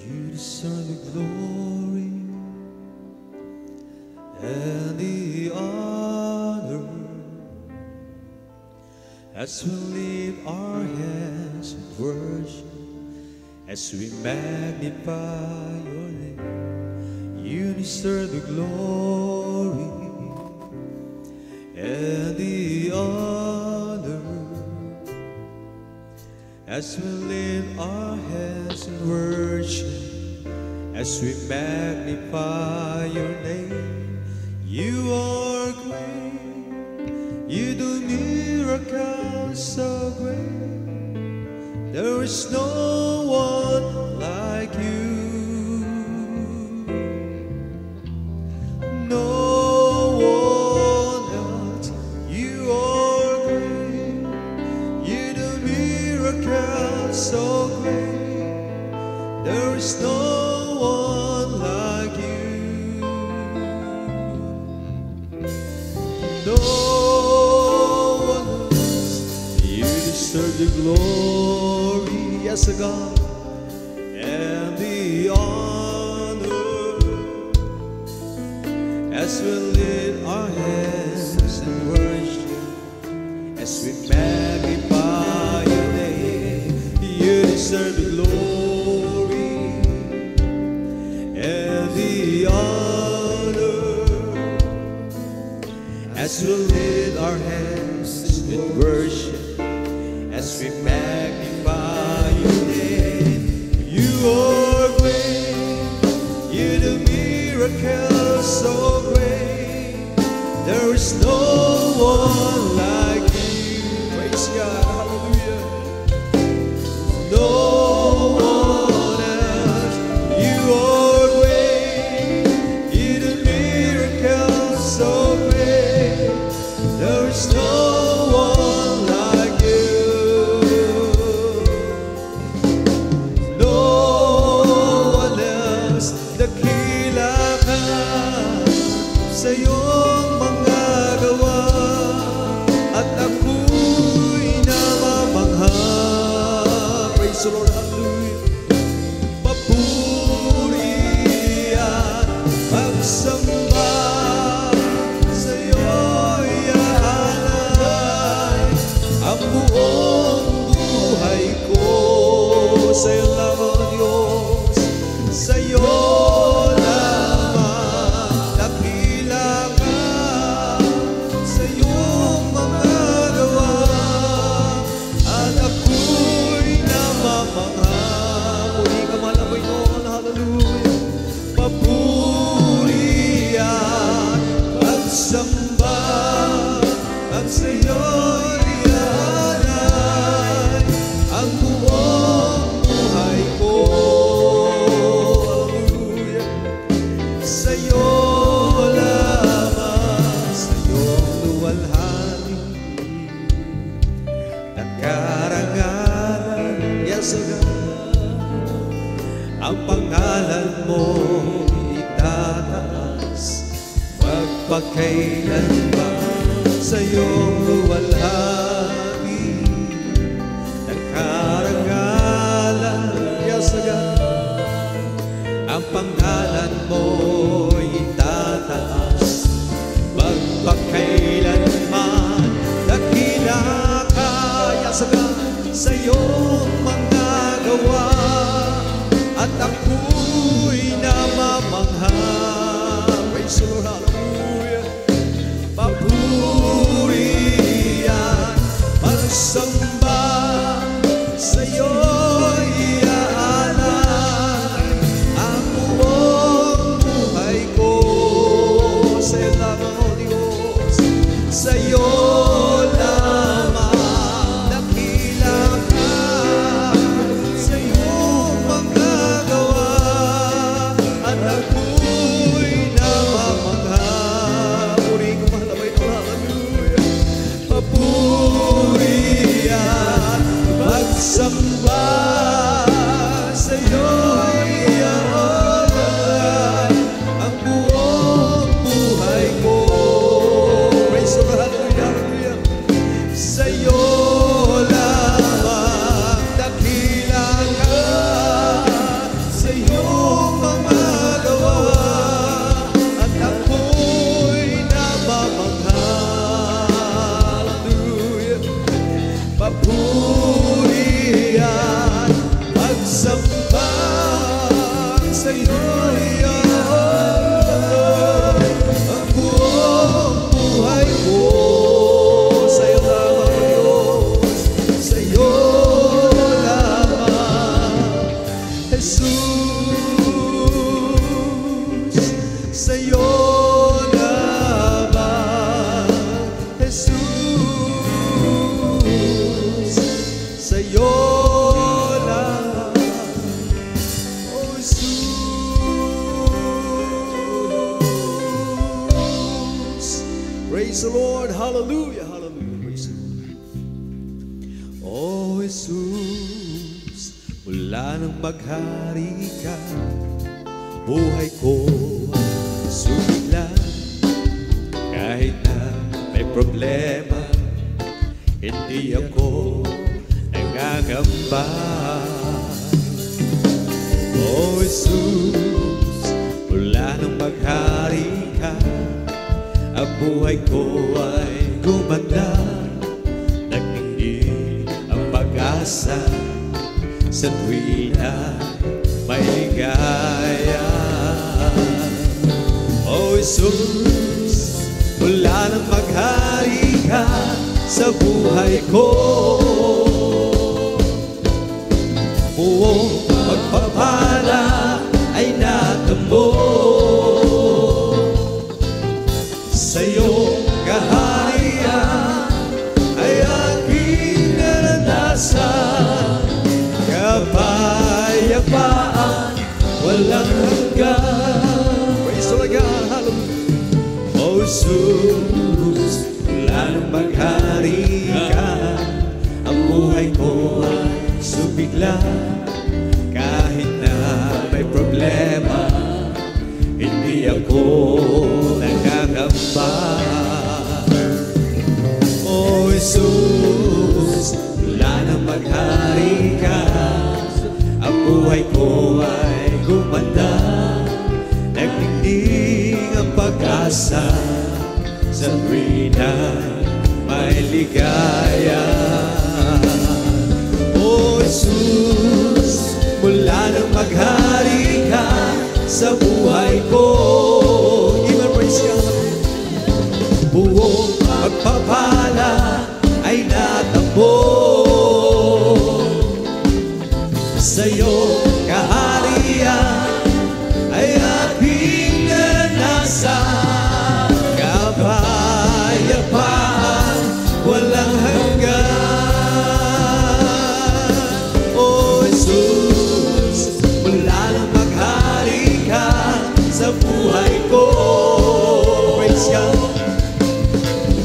You deserve the glory and the honor as we lift our hands in worship, as we magnify your name. You deserve the glory and the honor as we lift our hands in worship, as we magnify your name. You are great, you do miracles so great. There is no one like you. So great, there is no one like you. No one else. You deserve the glory, yes, God, and the honor as we lift our hands in worship, as we magnify your name. You deserve the glory and the honor as we lift our hands in worship, as we magnify your name. You are great, you do miracles so great. There is no one like you. Praise God, hallelujah. No one else. You are great, you do miracles so great. There is no one like you. No one else. Dakila ka sa iyong mga gawa, at ako'y namamangha. Praise the Lord, hallelujah. Papuri at pagsamba sa iyo'y alay. Ang buong buhay ko sa iyo lamang, Diyos, sa iyo lamang. Dakila ka sa iyong mga gawa, at ako'y namamangha. Muli ka man ang Panginoon, hallelujah. Papuri at pagsamba at sa iyo'y ialay ang buong buhay ko. Hallelujah. Sa iyo lamang, sa iyong luwalhati na karangalan, yes, God, ang pangalan mo itataas magpakailanman. Sa iyong luwalhati ng karangalan, yes, God, ang pangalan mo itataas magpakailanman. Dakila ka, yes, God, sa iyong mga gawa, at ako'y namamangha. Praise the Lord, hallelujah. Papuri at pagsamba sa iyo'y iaalay ang buong buhay ko. Sa iyo lamang, O Diyos, sa iyo lamang. Dakila ka sa iyong mga gawa, at ako'y namamangha. Puri ko, mahal na ito, hallelujah. Papuri Praise the Lord. Hallelujah. Hallelujah. Praise the Lord. Oh, Jesus, mula nang maghari ka, buhay ko sumigla. Kahit na may problema, hindi ako nangangamba. Oh, Jesus, mula nang maghari ka, ang buhay ko ay gumanda. Nagtingin ang pag-asa sa tuwing na may ligaya. Oh, Jesus, mula nang maghari ka sa buhay ko, buong pagpapala ay natamo. Sa'yo kaharian ay aking naranasan, kapayapaan walang hanggan. Praise the Lord God, hallelujah. Oh, Jesus, mula nang maghari ka, ang buhay ko ay subigla. Kahit na may problema, hindi ako nangangamba. Oh, Jesus, mula nang maghari ka, ang buhay ko ay gumanda. Nagtingting ang pag-asa sa tuwing na may ligaya. Oh, Jesus, mula nang maghari ka sa buhay ko, even praise God, buong pagpapala ay natamo. Sa'yo kaharian ay aking naranasan, kapayapaan walang hanggan. Oh, Jesus, mula nang maghari ka sa buhay ko, praise God,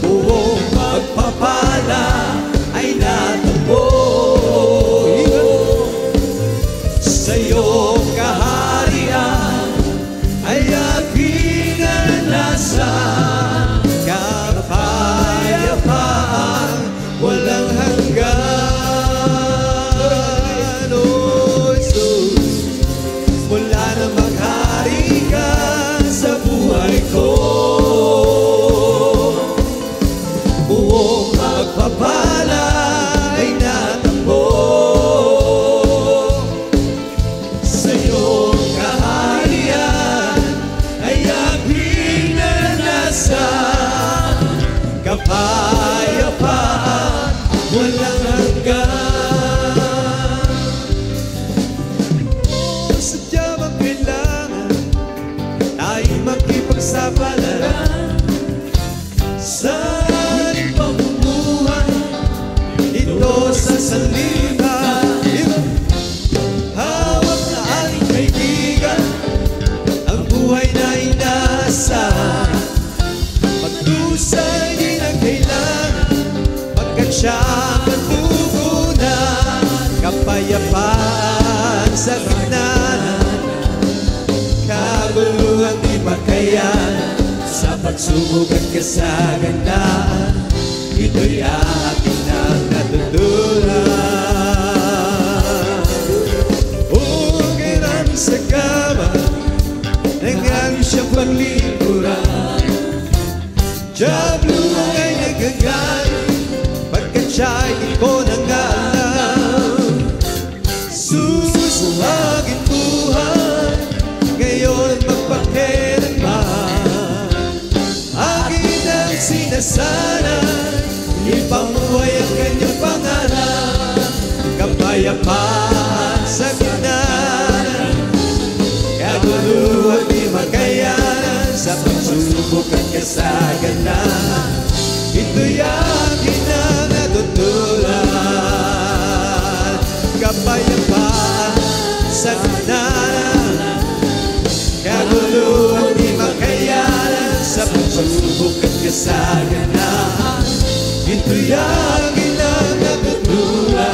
buong pagpapala ay natamo. Sa'yo kaharian ay aking naranasan, kapayapaan walang hanggan. Oh, Jesus, mula na maghari ka sa buhay ko, buong pagpapala ay natamo. Sa'yo kaharian ay aking naranasan, kapayapaan walang hanggan. Oh, sadya bang kailangan tayong makipagsapalaran sa ating pamumuhay dito sa sanlibutan? Hawak na ating kaibigan, ang buhay na inasa. Magdusay din ang kailangan, pagkat siya ang tugunan. Kapayapaan sa gitna ng kaguluhan di makayanan, sa pagsubok at kasagandaan, ito'y ating nang natutunan. Huwag irang sa kama, nanggang siyang paglikuran. Diablo ay nagagalit, pagkat siya'y di ko nangalam. Susuwagin buhay, ngayon magpakailanman. Akin ang sinasanay, ipamuhay ang kanyang pangalan. Kapayapaan sa gitna ng kaguluhan di makayanan, sa pagsubok at kasaganahan, ito'y akin ang natutunan. Kapayapaan sa gitna ng kaguluhan di makayanan, sa pagsubok at kasaganahan, kasaganaan. Ito'y akin ang natutunan.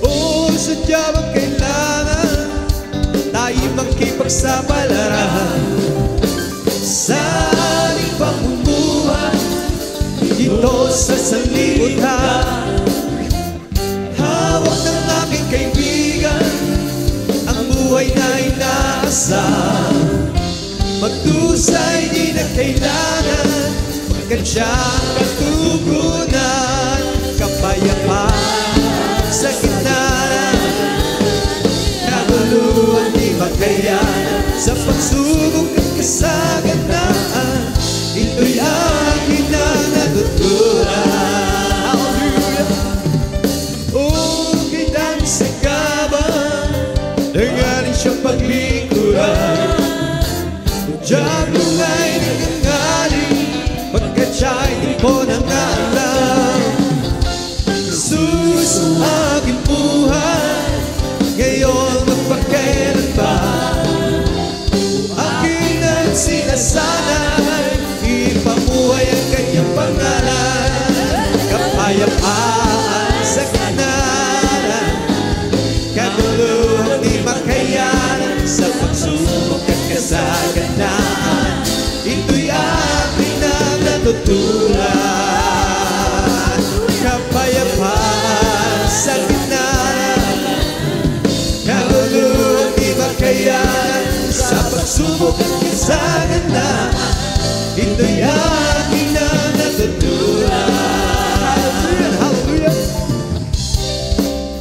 Oh, sadya bang kailangan tayo makipagsapalaran sa ating pamumuhay dito sa sanlibutan? Hawak ng aking kaibigan ang buhay na inaasam. Magdusay di na kailangan, pagkat siya ang katugunan. Kapayapaan sa gitna naguluhan di makayanan, sa pagsubok at kasaganaan. Ito'y akin na natutunan. Hallelujah. Oh, kay dami sa kabang nangaling siyang paglingkuran. Kung Diablo ay nangangaling, pagkat siya'y di ko nangalam. Jesus ang aking buhay, ngayon magpakailanman. Aking nagsinasanay, ipamuhay ang kanyang pangalan. Kapayapaan sa kanalan, kaguluhan di makayanan, sa pagsubok at kasaganaan. Ito'y aking na natutunan. Kapayapaan sa gitna, kaguluhan di makayanan, sa pagsubok at kasaganaan. Ito'y aking na natutunan. Hallelujah.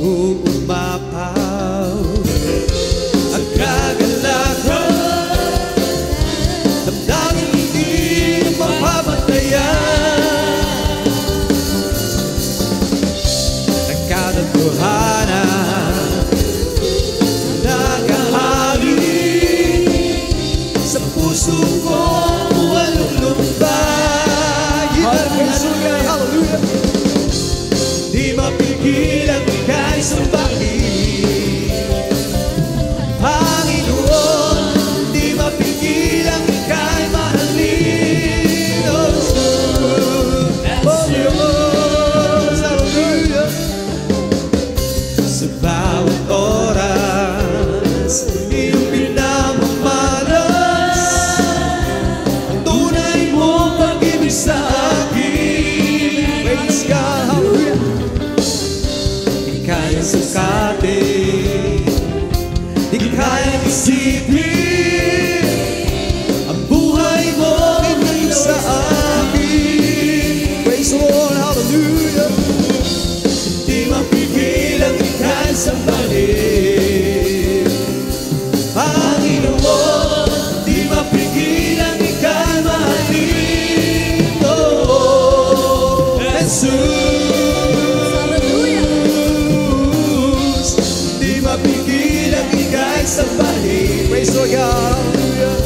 Uumapaw ang kagalakan, damdamin hindi mapapatayan. Nagkatotohanan nakahangin sa puso ko, walong lumbay. Hallelujah. Di mapigil ang ika'y sambahin, Panginoon. Di mapigil ang ika'y mahalin. Oh, Diyos, hallelujah. Sa bawat oras, iyong pinamamalas ang tunay mong pag-ibig sa akin. Praise God, hallelujah. Di kayang sukatin, di kayang isipin ang buhay mo ibig sa akin. Praise the Lord, hallelujah. Di mapigil ang ika'y sambahin, Panginoon. Di mapigil ang ika'y mahalin. Oh, Jesus. Di mapigil ang ika'y sambahin. Praise the Lord, hallelujah.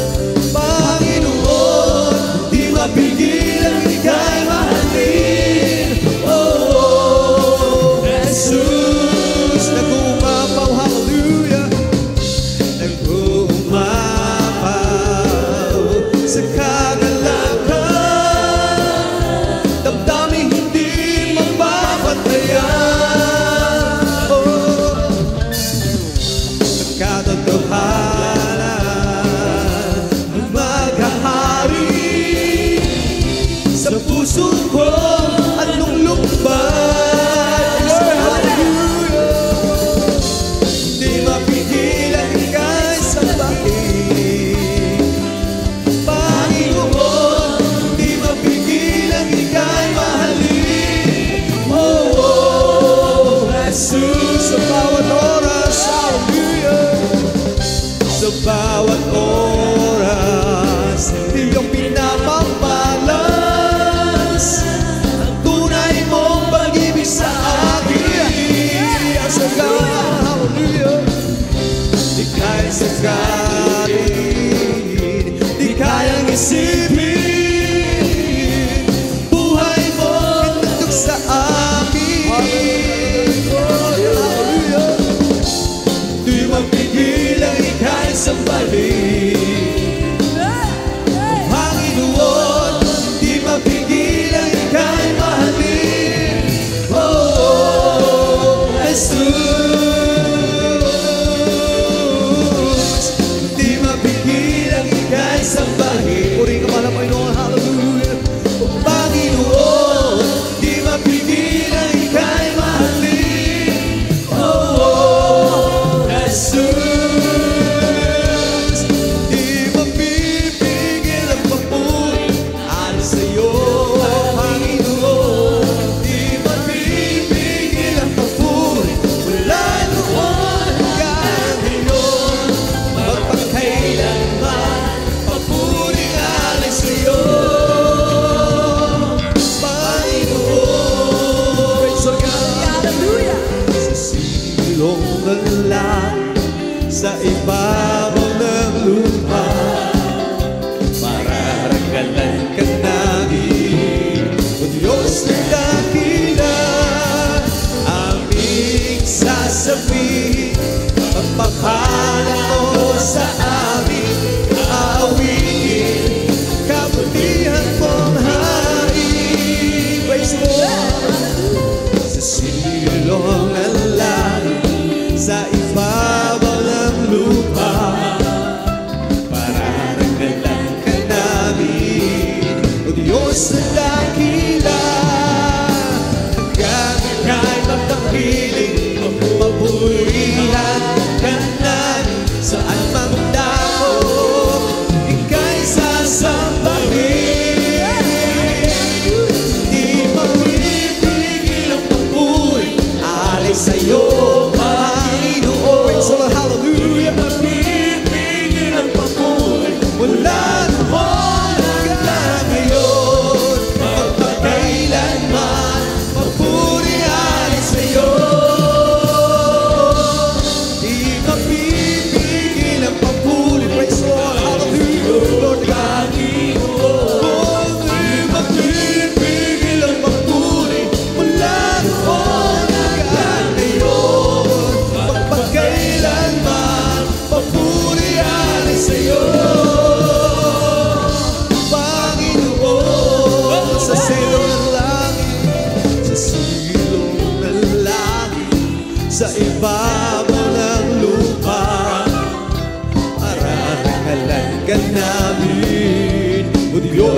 Panginoon, di mapigil ang ika'y mahalin. Oh, Jesus. Nag-uumapaw, hallelujah. Nag-uumapaw sa kagalakan, damdamin hindi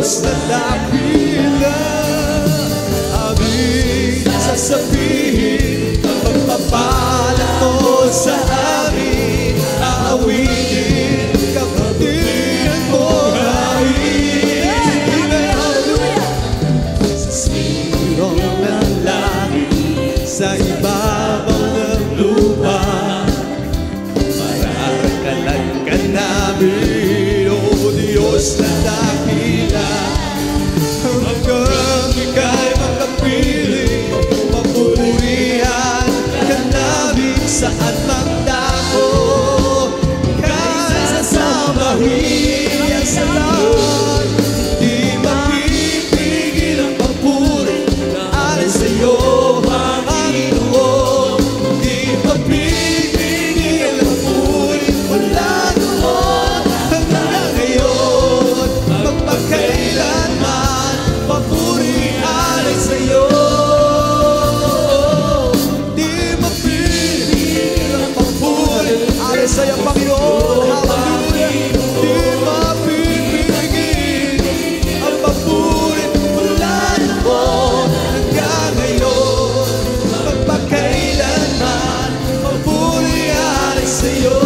Diyos na dakila. Aming sasabihin ang pagpapalat mo sa amin. Aawitin kapatiran mo hain. Sa silong ng langit, sa ibabaw ng lupa, marakalan ka namin, O Diyos na dakila. Hanggang ika'y makapiling, papurihan ka namin saan mang dako. Kaysa sa bahiyang sa lahat, di mapipigil ang papuri na alis sa'yo, Panginoon. Di mapipigil ang papuri mula noon hanggang ngayon, magpakailanman. Papuri alis sa'yo. Di mapipigil ang papuri alis sa'yo, Panginoon. Hallelujah. Di mapipigil ang papuri mula noon hanggang ngayon, magpakailanman. Papuri alis sa'yo,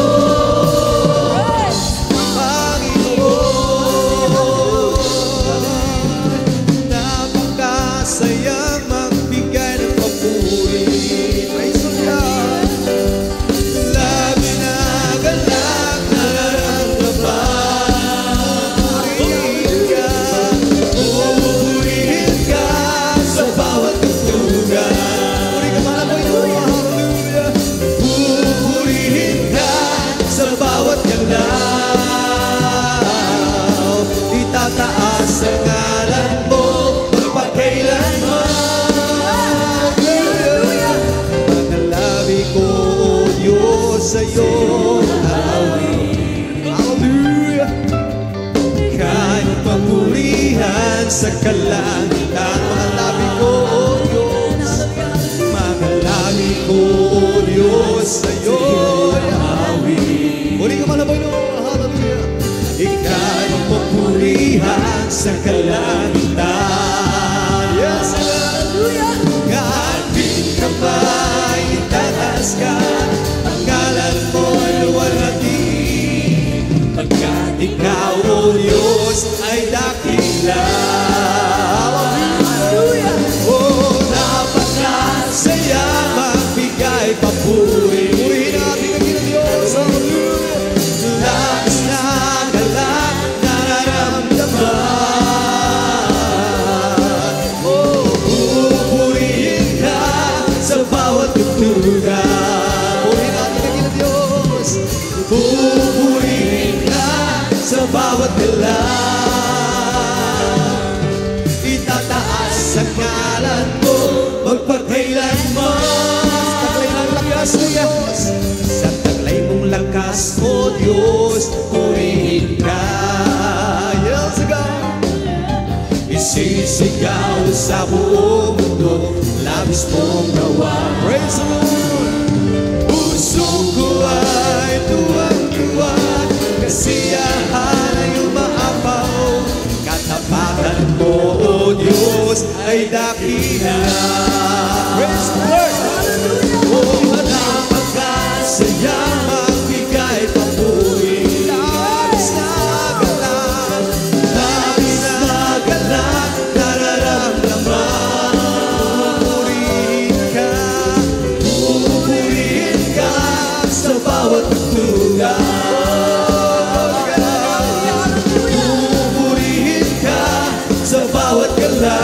napakasayang magbigay ng papuri. Praise God. Labi na galak na nararamdaman. Pupurihin ka, pupurihin ka sa bawat tugtugan. Puri ka man ang Hallelujah. Pupurihin ka sa bawat galaw. Itataas ang ngalan mo magpakailanman. Mga labi ko, O Diyos, sa'yo hallelujah. Kahit papurihan sa kalangitan. Mga labi ko, O Diyos, mga labi ko, O Diyos, sa'yo hawin. Muli ka man ang Panginoon, hallelujah. Ika'y papurihan sa kalangitan. Yes, hallelujah. Kahit ka ba'y itaas ka, ang ngalan mo'y luwalhati. Pagkat ikaw, O Diyos, ay dakila. Hallelujah. Oh, napakasaya magbigay papuri. Purihin natin ang Diyos. Hallelujah. Labis na galak nararamdaman. Oh, pupurihin ka sa bawat tugtugan. Purihin natin ang Diyos. Pupurihin ka sa bawat galak. Itataas ang ngalan mo magpakailanman. Sa taglay ng lakas, O Diyos, sa taglay mong lakas, O Diyos, purihin ka. Yes, God. Isisigaw sa buong mundo, labis mong gawa. Praise the Lord. Puso ko ay tuwang-tuwa, kasiyahan ay umaapaw. Katapatan mo, O Diyos, ay dakila. Praise the Lord. Oh, napakasaya magbigay papuri. Labis na galak, labis na galak nararamdaman. Pupurihin ka sa bawat tugtugan. Pupurihin ka sa bawat galaw.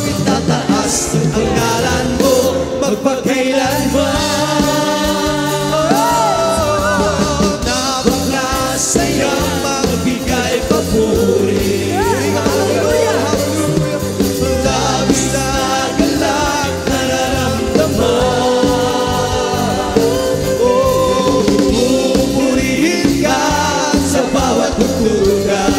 Itataas ang ngalan mo magpakailanman. Napakasayang magbigay papuri. Labis na galak nararamdaman. Oh, pupurihin ka sa bawat tugtugan.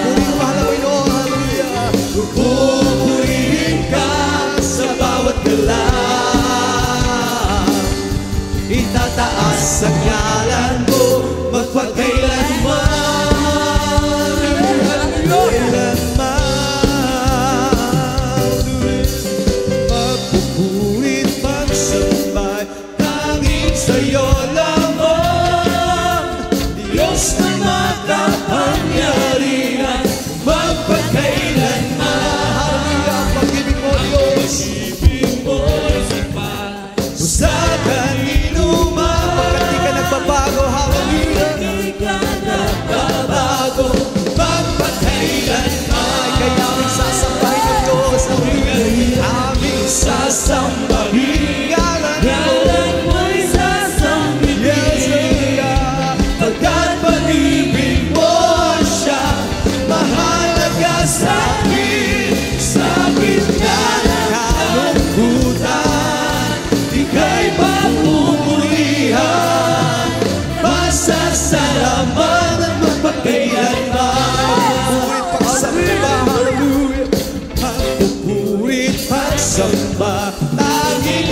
Purihin ka, hallelujah. Pupurihin ka sa bawat galak. Itataas ang ngalan mo magpakailanman.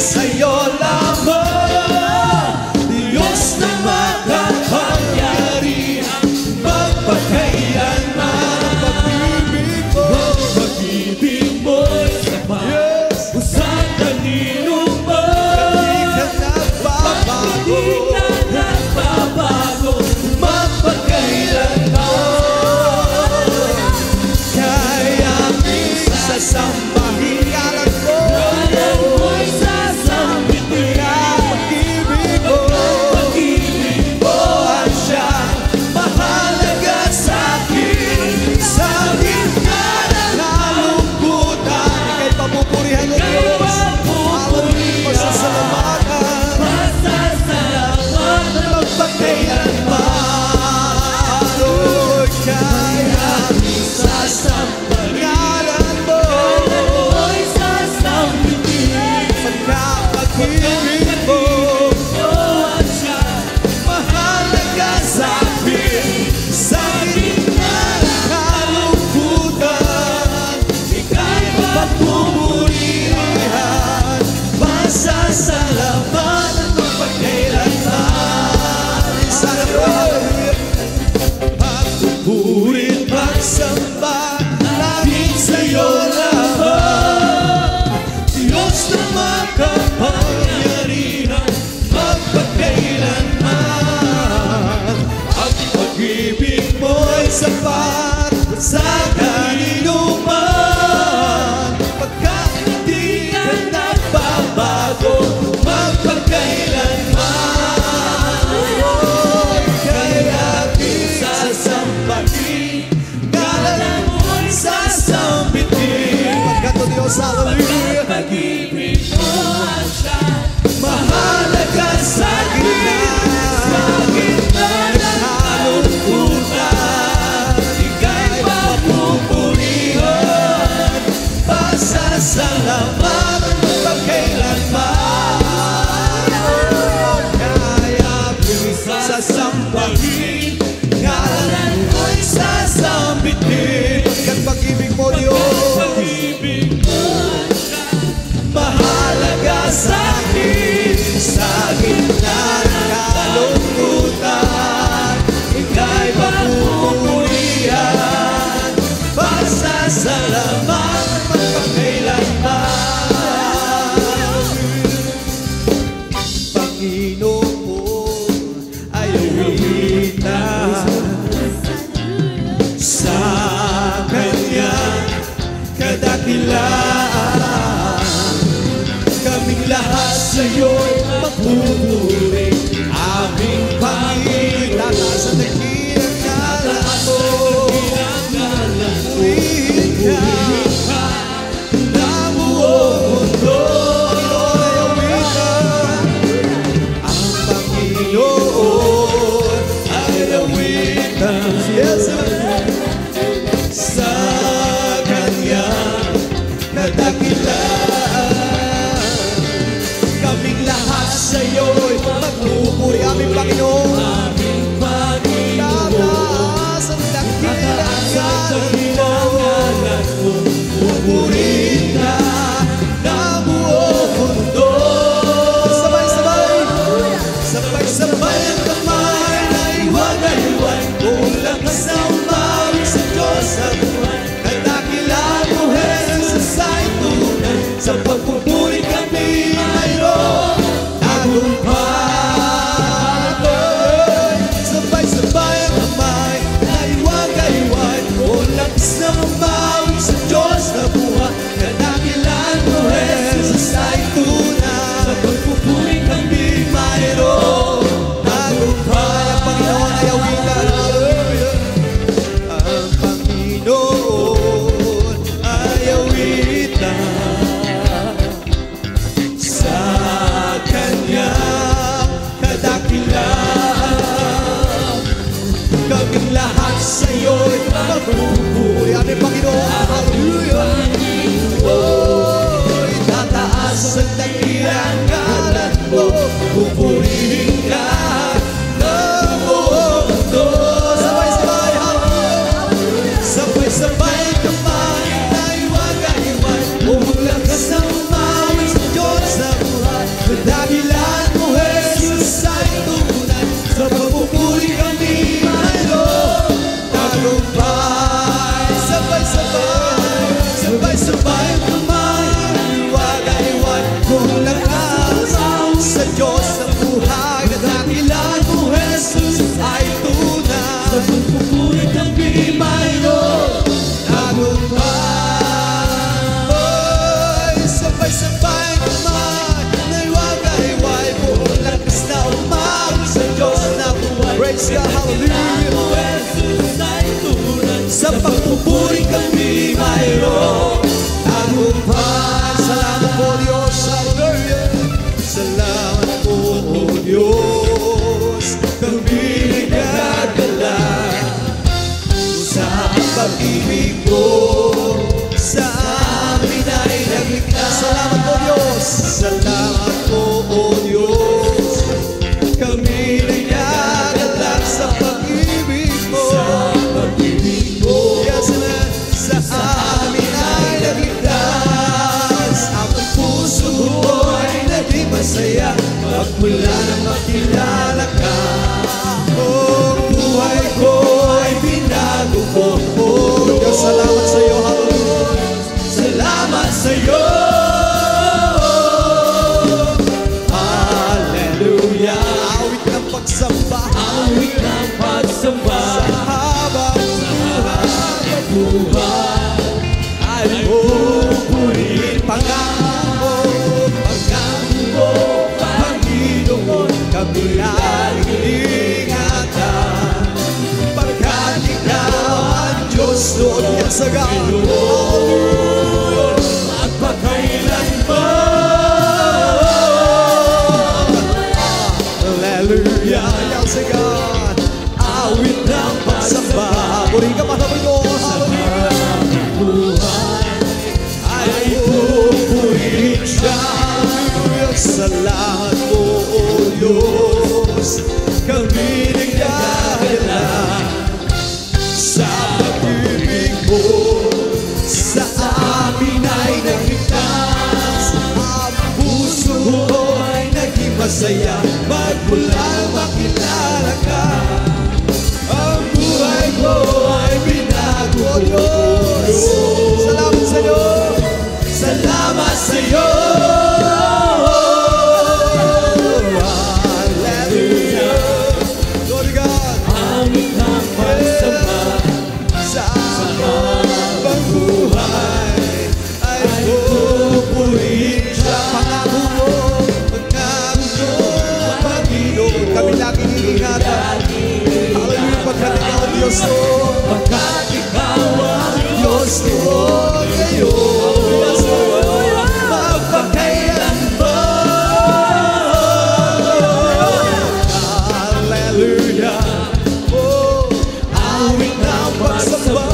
sa'yo lamang, Diyos na makapangyarihan, magpakailanman. Pag-ibig mo'y sapat, sa kanino man. Di ka nagbabago, magpakailanman. Kaya aking sasambahin ngalan mo, ngalan mo'y sasambitin. Pag-ibig mo ang siyang mahalaga sa'kin. Sa gitna ng kalungkutan, ika'y papupurihan ng Diyos. Masasalamatan, magpakailanman. Lord, kaya sasambahin ngalan mo, mo'y sasambitin. Pagka-pag-ibig mo ang siyang mahalaga sa'kin. Sa gitna ng kalungkutan, ika'y papupurihan, masasalamatan magpakailanman. Sana po, pagpupurit, pagsamba, laging sa'yo lamang, Diyos na makapangyarihan, magpakailanman. Ang pag-ibig mo'y sapat sa kanino man, pagkat di ka nagbabago, magpakailanman. Kaya aking sasambahin, ngalan mo'y sasambitin. Pagkat o Diyos, hallelujah, pag-ibig mo ang siyang mahalaga sa gitna ng kalungkutan, ika'y papupurihan, pasasalamatan magpakailanman. Kaya aking sasambahin, ngalan mo'y sasambitin. Pagkat pag-ibig mo, Diyos, mahalaga sa'kin. Sa gitna ng kalungkutan, ika'y papupurihan, pasasalamatan magpakailanman. Panginoon ay awitan, sa Kanyang kadakilaan, kaming lahat sa'yo'y magpupuri. Aming Panginoon, tataas ang dakilang ngalan mo. Purihin ka ng buong mundo. Panginoon ay awitan, ang Panginoon ay awitan. Yes, sa Kanyang kadakilaan, kaming lahat sa'yo'y magpupuri. Aming Panginoon, tataas ang dakilang ngalan mo. Pupurihin ka ng buong mundo. Sabay-sabay ang kamay na iwag-iwag, buong lakas na umawi sa Diyos at kadakilaan mo, Jesus, ay tunay. Sa pagpupuri kami mayroon tagumpay. Hallelujah, hallelujah. Sa pagpupuri kami mayroon tagumpay. Salamat po Diyos, hallelujah. Salamat po Diyos, kami nagdadala sa pag-ibig mo, sa amin ay nagligtas. Salamat po Diyos, salamat po Diyos, kami nagdadala sa pag-ibig mo, yes, sa amin ay nagligtas. Ang puso ko ay naging masaya pagmula nang makilala ka. Ang buhay ko ay binago ko. Oh Diyos, salamat sa iyo, hallelujah. Salamat sa iyo, hallelujah. Awit ng pagsamba, awit ng pagsamba, sa habang buhay ay pupurihin. Pangako mo, Panginoon, kami laging ingatan, pagkat ikaw ang Diyos doon yan sa gawin. Hallelujah, yan sa gawin. Awit ng pagsamba, purihin ka pa sa Panginoon. Hallelujah. Ay pupurihin siya. Salamat po Diyos, kami nagdadala sa pag-ibig mo, sa amin ay nagligtas. Ang puso ko ay naging masaya magmula makilala ka. Ang buhay ko ay binago, Diyos. Salamat sa iyo, salamat sa iyo. Diyos ko, pagkat ikaw ang Diyos ko ngayon, magpakailanman. Hallelujah. Oh, awit ng pagsamba,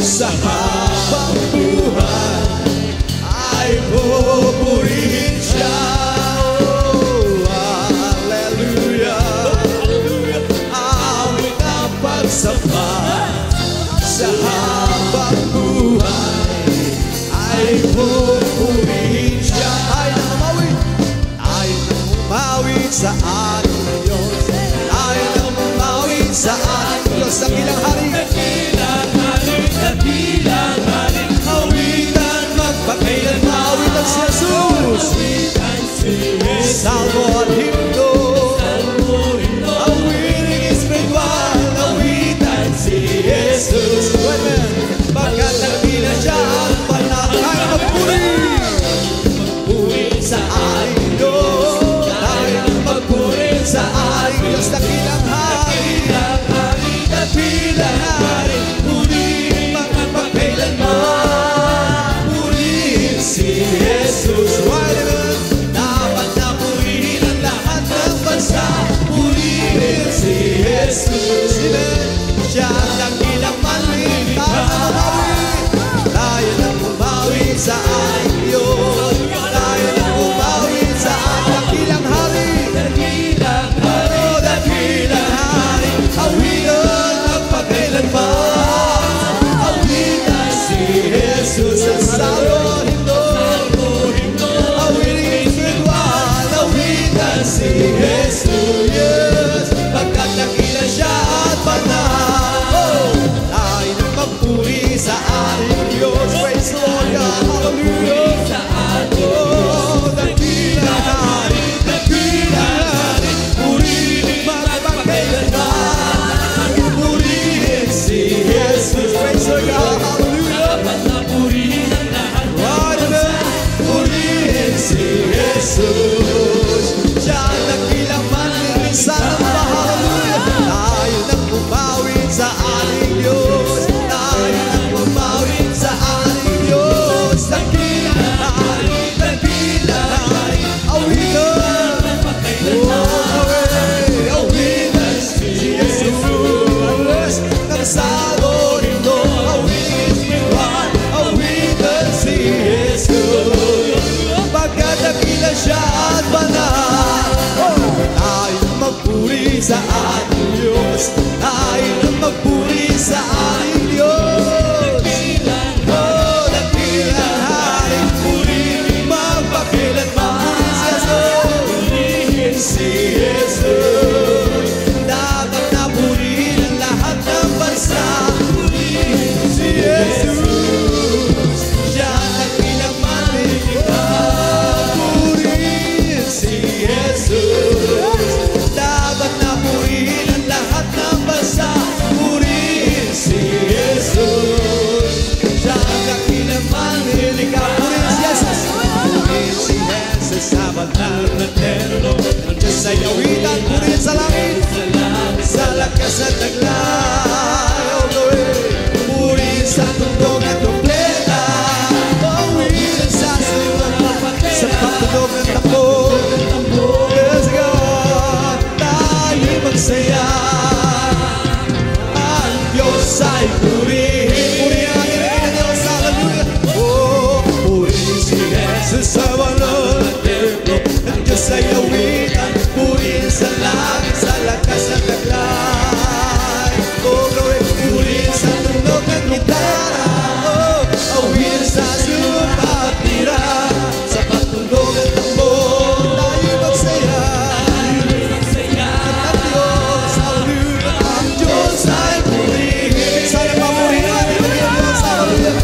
sa habang buhay ay pupurihin siya. Oh, hallelujah. Pagsamba, sa habang buhay ay pupurihin siya. Ay nang umawit sa ating Diyos, ay nang umawit sa ating Diyos. Dakilang hari, dakilang hari, awitan magpakailanman. Awitan si Jesus, salmo at himno, ang wiring espiritual. Si Jesus, pagkat nagpila siya ang panakay magpuri sa ating Diyos, tayo magpuri sa ating Diyos. Dakilang hari, dakilang hari, purihin magpakailanman. Purihin si Jesus, dapat na purihin ang lahat ng bansa. Purihin si Jesus, siya ang dakilang manlin, tayo nang umawit sa ating Diyos, tayo nang umawit sa ating dakilang hari, dakilang hari, awitan magpakailanman. Awitan si Jesus sa salmo himno, awitin espiritual. Awitan si Jesus, yes, pagkat dakilang siya at banal. Sa ating Diyos, praise the Lord God, hallelujah. Jesus, tayo na magpuri sa ating Diyos. Oh, dakilang haring purihin magpakilanman si Jesus. Dapat na purihin ang lahat ng bansa. Si Jesus, siya ang pinagmalilikha. Purihin si Jesus. Dapat na purihin ang lahat ng bansa. Purihin si Jesus. Siya ang pinagmalilikha. Purihin si Jesus. Purihin si Jesus sa banal na terno. Nandiyan sa yawitan, purihin sa langit. Sa lakas at taglay. Oh, glory. Purihin sa tundog at kumpleta. Purihin sa silang sa pagtundog ng tambor. Yes, God, tayo magsaya. Ang Diyos ay purihin. Purihin ang initin ng Diyos. Hallelujah. Oh, purihin si Jesus sa banal na terno. Nandiyan sa yawitan, purihin sa langit, sa lakas at taglay. Oh, glory. Purihin sa tundog ng gitara. Oh, awin sa lupa at tira. Sa pagtundog ng tambor, tayo magsaya. At ang Diyos, hallelujah. Ang Diyos ay purihin. Sana papurihin natin ang Diyos, hallelujah.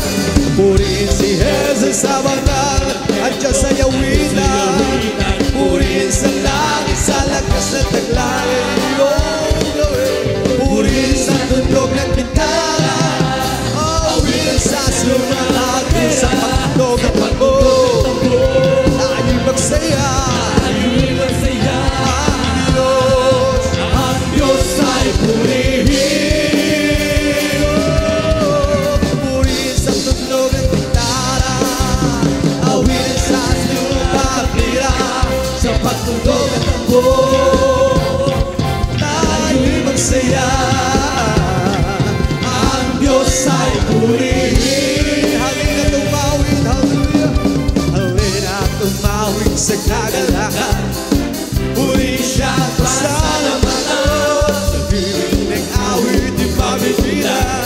Purihin si Jesus sa banal at Diyos sa yawitan. Purihin sa langit, sa lakas at taglay. Oh, glory. Purihin sa tundog ng gitara. Oh, awin sa sumalag sa pagtundog ng tambor. Tayo magsaya. Ang Diyos ay purihin. Oh, purihin sa tundog ng gitara. Awin sa lupa at tira. Sa pagtundog ng tambor, tayo magsaya. Ang Diyos ay purihin. Halina tumawid, hallelujah. Halina tumawid sa kagalakan. Purihin siya at pasalamatan. Sa piling ng awit di pabibilan.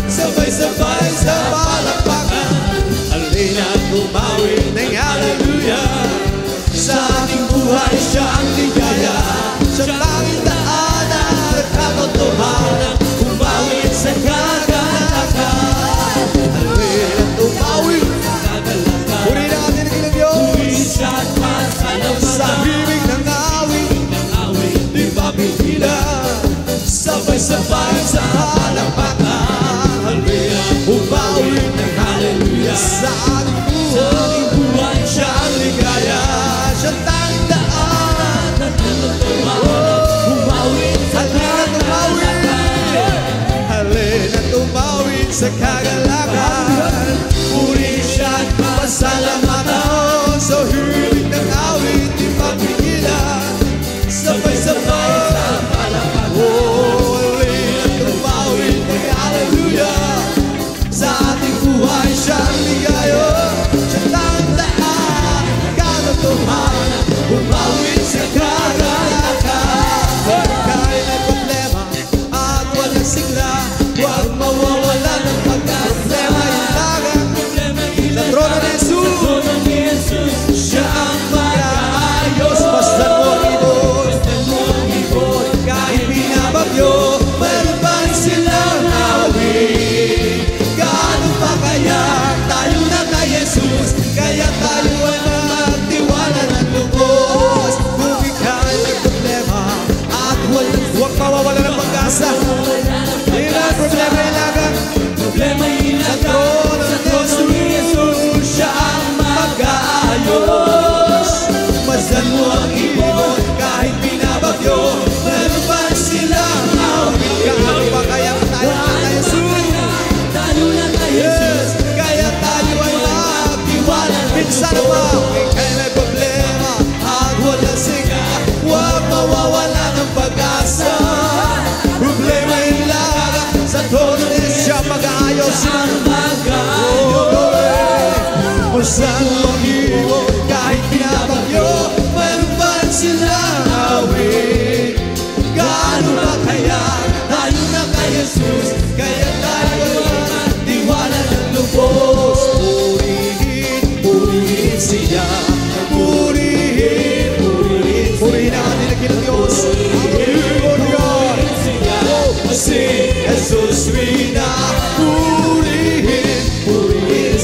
Sabay-sabay sa palakpakan. Halina tumawid ng hallelujah. Sa ating buhay siya ang ligaya. Siya langit daanan at katotohanan. Umawit sa kagalakan. Halina tumawid. Purihin natin ang ilang Diyos. Sa himig ng awit di pabibilan. Sabay-sabay sa palakpakan. Halina umawit ng hallelujah. Sa ating buhay siya ang ligaya. Siya tanging daan at umawit sa kagalakan. Halina tumawid sa kagalakan. Purihin siya at pasalamatan. Sa himig ng awit di papigilan. Sabay-sabay sa palakpakan. Oh, halina tumawid ng hallelujah. Sa ating buhay siya ang ligaya. Siya tanging daan, katotohanan. Umawit sa kagalakan. Kahit may problema at walang sigla, huwag mawawala ng pagka-problema. Yung lagang sa trono ni Jesus, siya ang mag-aayos. Basta mo ang ibon, kahit binabagyo, meron pa rin silang awit. Gaano pa kaya tayo na kay Jesus? Kaya tayo ay magtiwala ng lubos. Kung ika'y may problema at huwag mawawala ng pag-asa. Di ba problema ilagang? Sa trono ni Jesus, siya ang mag-aayos. Masdan mo ang ibon kahit binabagyo, meron pa rin silang awit. Gaano pa kaya tayo na kay Jesus? Yes, kaya tayo ay magtiwala. Minsan naman, ika'y may problema at walang sigla, huwag mawawala ng pag-asa. Problema ilaga sa trono ni siya mag-aayos. Masdan mo ang ibon kahit binabagyo, meron pa rin silang awit. Gaano ba kaya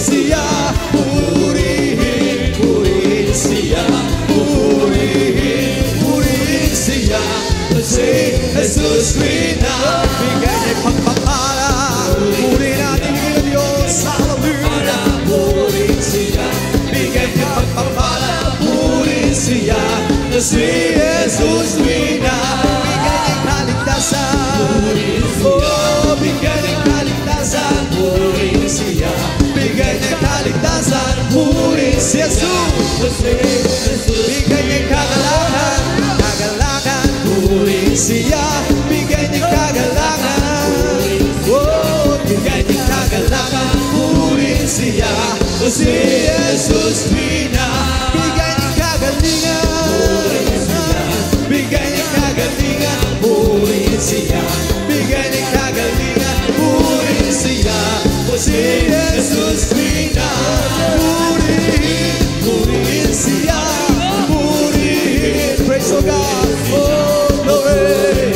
siya, purihin, purihin siya, purihin, purihin siya. Si Jesus rina, bigay niya pagpapala, purihin natin ang Diyos, hallelujah. Purihin siya, bigay niya pagpapala, purihin siya. Si Jesus rina, bigay niya kaligtasan, oh, bigay niya kaligtasan, purihin siya, bigay niya kaligtasan, purihin si Jesus, bigay niya kagalangan, kagalangan, purihin siya, bigay niya kagalangan, oh, bigay niya kagalangan, purihin siya, si Jesus rina, bigay niya kagalingan, bigay niya kagalingan, purihin siya, bigay niya kagalingan, purihin siya, si Jesus rina, purihin, purihin siya, purihin, praise the God, oh glory,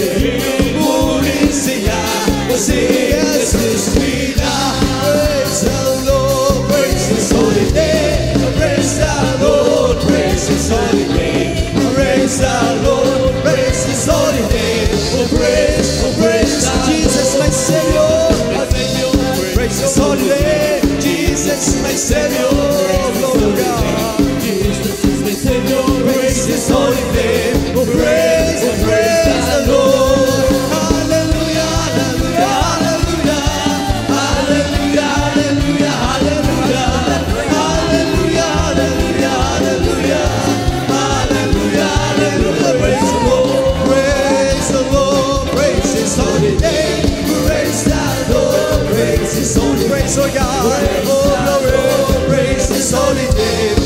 purihin siya, si Jesus rina, praise the Lord, praise His holy name, praise the Lord, praise His holy name, praise the Lord, praise His holy name, oh praise Jesus my Savior, praise His holy name, Jesus my Savior, glory God, Jesus is my Savior, praise His holy name, oh praise the Lord, hallelujah, hallelujah, hallelujah, hallelujah, hallelujah, hallelujah, hallelujah, hallelujah, hallelujah, hallelujah, hallelujah, praise the Lord, praise the Lord, praise His holy name, praise the Lord, praise His holy, praise the God, oh glory, praise His holy name,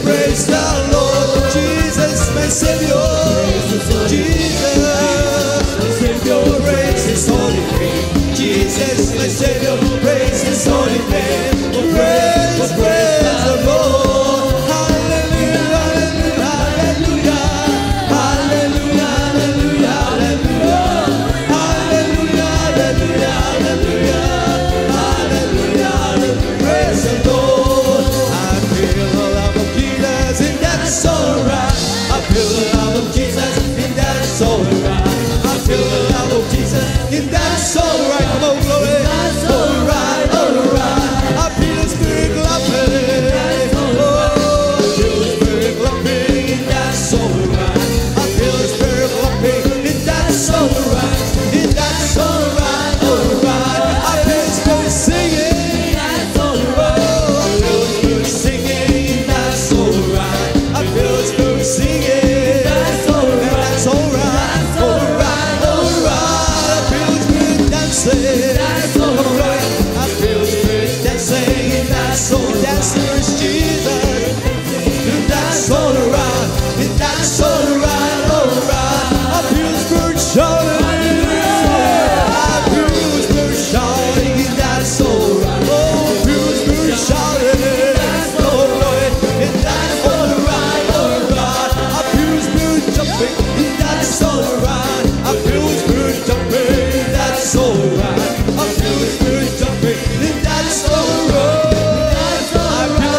praise the Lord, Jesus my Savior, Jesus my Savior, praise His holy name, Jesus my Savior, praise His holy name, praise the Lord, hallelujah, hallelujah, hallelujah, hallelujah, hallelujah, hallelujah, hallelujah, hallelujah, hallelujah, hallelujah, praise the Lord. I feel the love of Jesus and that's alright. I feel the love of Jesus and that's alright. I feel the love of Jesus and that's alright. Come on, glory. That's alright, alright. I feel the Spirit clapping. Oh, I feel the Spirit clapping and that's alright. I feel the Spirit clapping and that's alright. And that's alright, alright. I feel the Spirit singing. That's alright. Oh, I feel the Spirit singing. That's alright. I feel the Spirit singing. That's alright. That's alright. Alright, alright. I feel the Spirit dancing. That's alright. I feel the Spirit dancing. That's all. Dancing is Jesus. And that's alright. And that's alright. Alright. I feel the Spirit shouting. I feel the Spirit shouting. And that's alright. Oh, I feel the Spirit shouting. That's alright. And that's alright. Alright. I feel the Spirit jumping. And that's alright. I feel the Spirit jumping. That's alright. I feel the Spirit jumping. And that's alright. I feel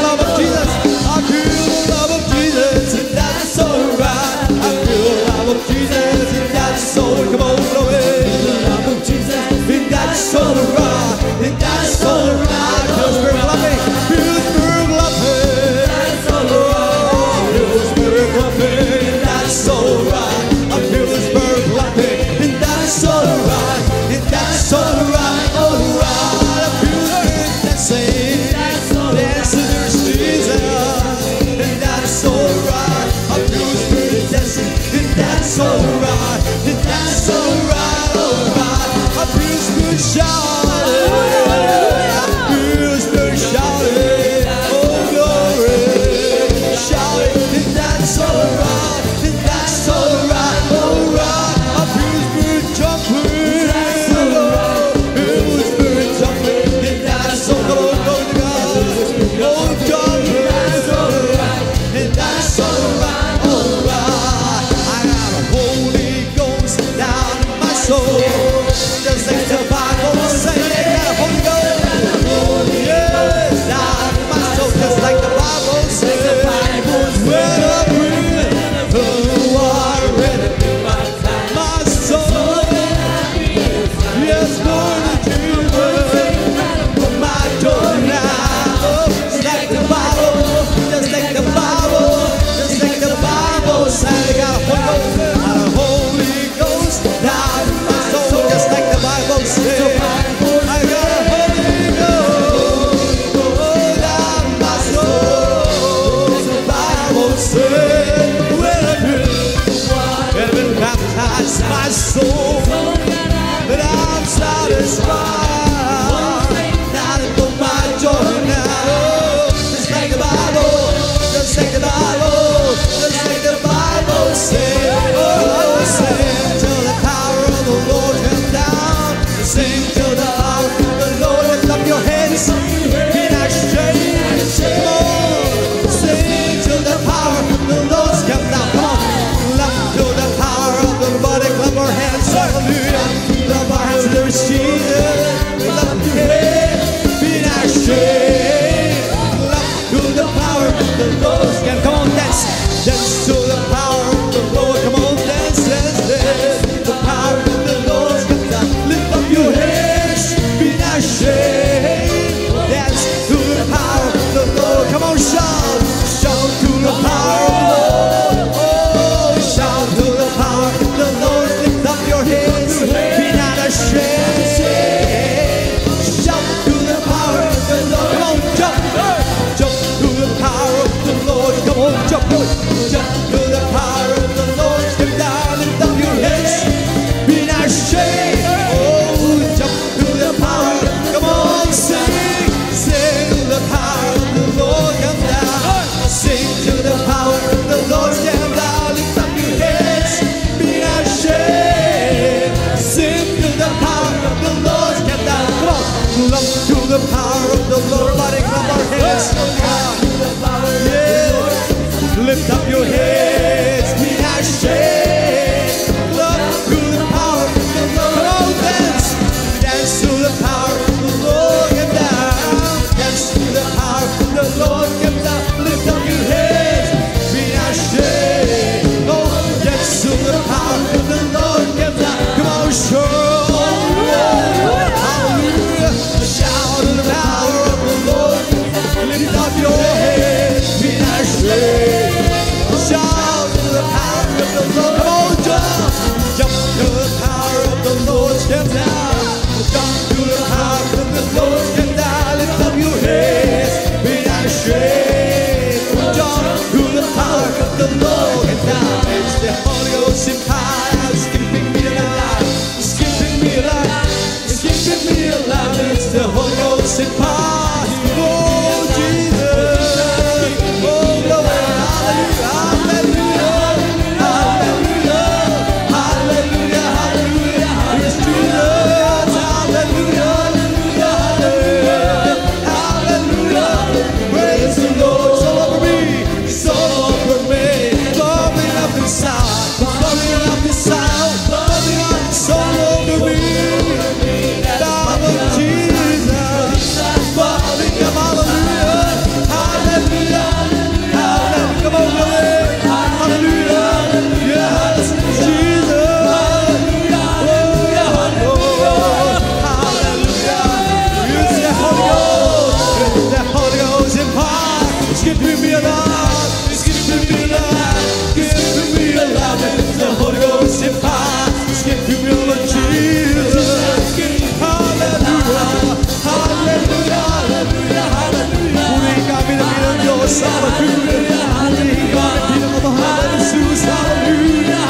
hallelujah, hallelujah. Kingdom of heaven, Jesus, hallelujah.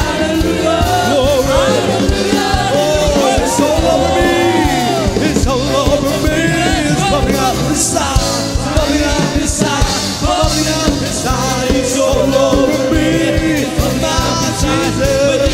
Glory. Oh, it's all over me. It's all over me. It's bubbling up inside, bubbling up inside, bubbling up inside. It's all over me. My Jesus.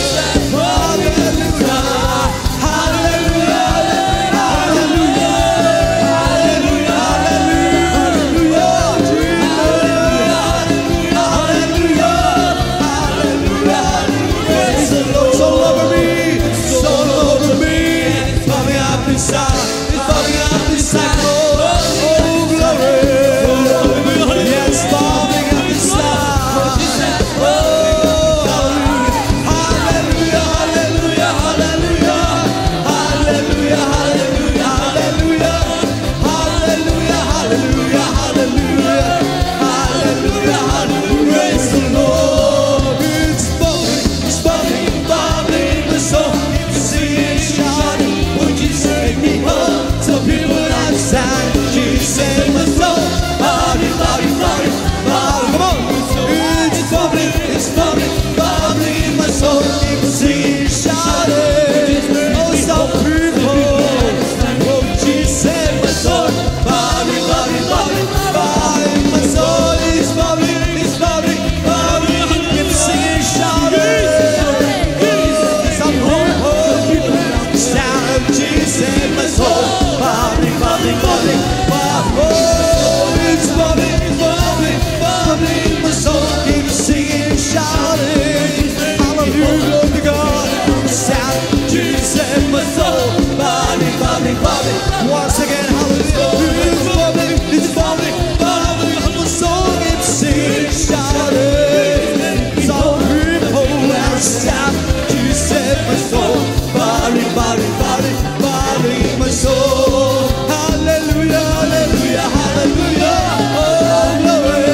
Once again, hallelujah. It's bubbling, it's bubbling, bubbling. My soul keeps singing, shouting. It's all people and shout. You set my soul, bubbling, bubbling, bubbling, bubbling my soul. Hallelujah, hallelujah, hallelujah. Oh, glory.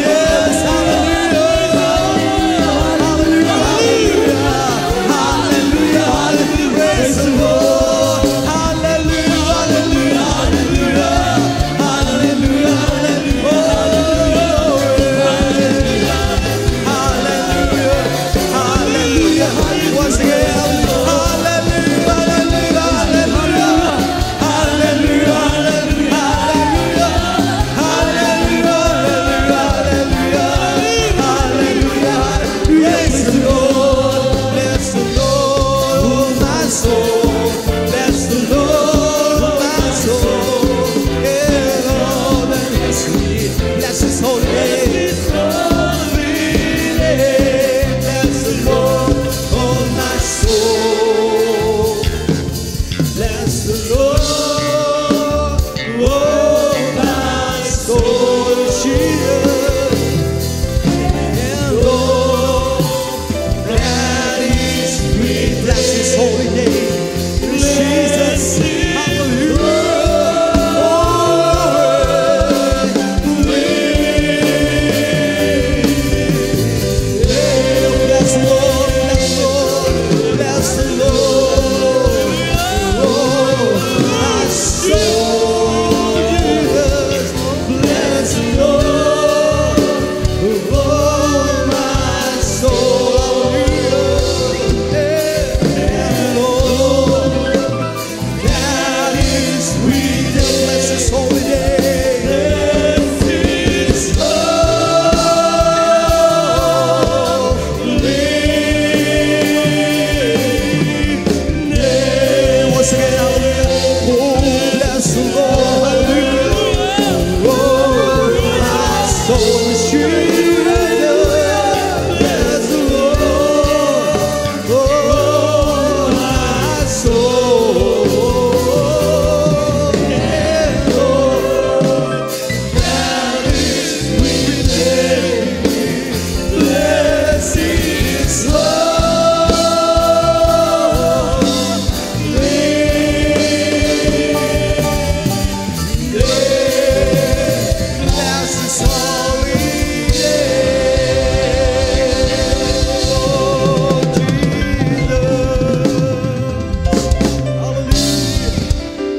Yes, hallelujah. Hallelujah, hallelujah. Hallelujah, hallelujah. Praise the Lord.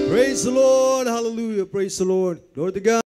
Praise the Lord. Hallelujah. Praise the Lord. Glory to God.